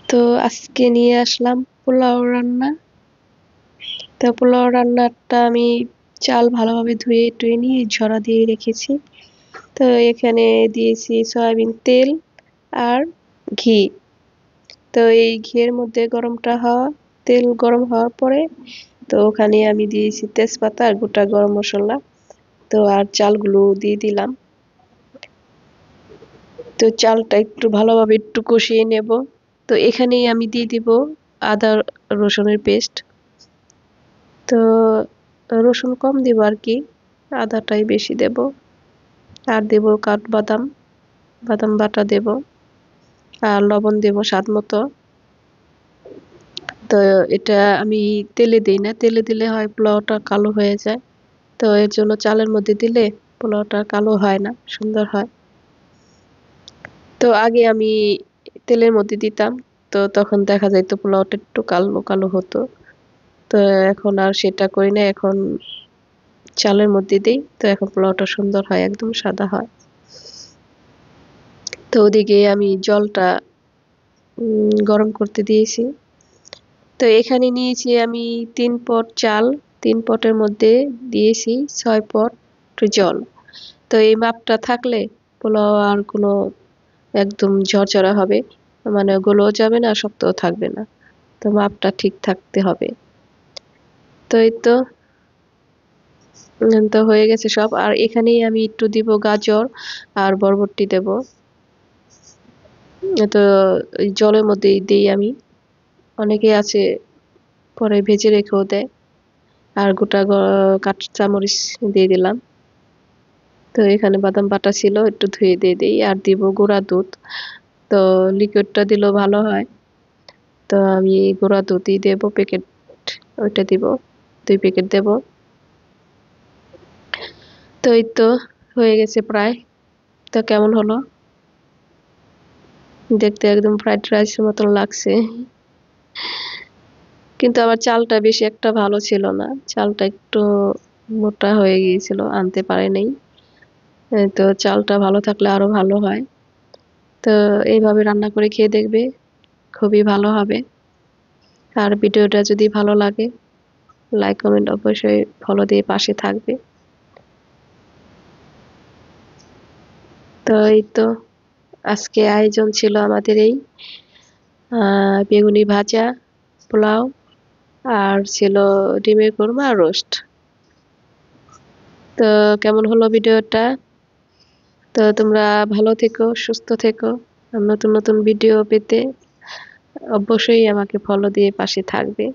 তো আজকে নিয়ে আসলাম পোলাও রান্না। তো পোলাও রান্নাটা আমি চাল ভালোভাবে ধুয়ে টুয়ে নিয়ে ঝরা দিয়ে রেখেছি। তো এখানে দিয়েছি সয়াবিন তেল আর ঘি। তো এই ঘিয়ের মধ্যে তেল গরম হওয়ার পরে তো ওখানে আমি দিয়েছি তেজপাতা আর গোটা গরম মশলা। তো আর চালগুলো দিয়ে দিলাম। তো চালটা একটু ভালোভাবে একটু কষিয়ে নেব। তো এখানেই আমি দিয়ে দিব আদা রসুনের পেস্ট। তো রসুন কম দিব আর কি, আদাটাই বেশি দেব। আর দেব কাঠবাদাম, বাদাম বাটা দেব। আর লবণ দেব স্বাদ মতো। তো এটা আমি তেলে দিই না, তেলে দিলে হয় পোলাওটা কালো হয়ে যায়। তো এর জন্য চালের মধ্যে দিলে পোলাওটা কালো হয় না, সুন্দর হয়। তো আগে আমি তেলের মধ্যে দিতাম, তো তখন দেখা যাইতো পোলাওটা একটু কালো কালো হতো। তো এখন আর সেটা করি না, এখন চালের মধ্যে দিই। তো এখন পোলাওটা সুন্দর হয়, একদম সাদা হয়। তো ওদিকে আমি জলটা গরম করতে দিয়েছি। তো এখানে নিয়েছি আমি 3 পট চাল, 3 পটের মধ্যে দিয়েছি 6 পট জল। তো এই মাপটা থাকলে পোলাও আর কোনো একদম ঝরঝরা হবে, মানে গলেও যাবে না শক্তও থাকবে না। তো মাপটা ঠিক থাকতে হবে। তো এই তো তো হয়ে গেছে সব। আর এখানেই আমি একটু দিব গাজর আর বরবটি দেব। তো এই জলের মধ্যেই দিই আমি। অনেকে আছে পরে ভেজে রেখেও দেয়। আর গোটা কাঁচা মরিচ দিয়ে দিলাম। তো এখানে বাদাম বাটা ছিল, একটু ধুয়ে দিয়ে দিই। আর দিব গুঁড়া দুধ। তো লিকুইডটা দিলেও ভালো হয়। তো আমি গুঁড়া দুধই দেবো, প্যাকেট ওইটা দিব, 2 প্যাকেট দেব। তো এই তো হয়ে গেছে প্রায়। তো কেমন হলো? দেখতে একদম ফ্রাইড রাইসের মতন লাগছে, কিন্তু আমার চালটা বেশি একটা ভালো ছিল না। চালটা একটু মোটা হয়ে গিয়েছিল, আনতে পারে নাই। তো চালটা ভালো থাকলে আরো ভালো হয়। তো এইভাবে রান্না করে খেয়ে দেখবে, খুবই ভালো হবে। আর ভিডিওটা যদি ভালো লাগে, লাইক কমেন্ট অবশ্যই ফলো দিয়ে পাশে থাকবে। তো এই তো আজকে আয়োজন ছিল আমাদের এই বেগুনি ভাজা, পোলাও, আর ছিল ডিমের কোরমা আর রোস্ট। তো কেমন হলো ভিডিওটা? তো তোমরা ভালো থেকো, সুস্থ থেকো। আর নতুন নতুন ভিডিও পেতে অবশ্যই আমাকে ফলো দিয়ে পাশে থাকবে।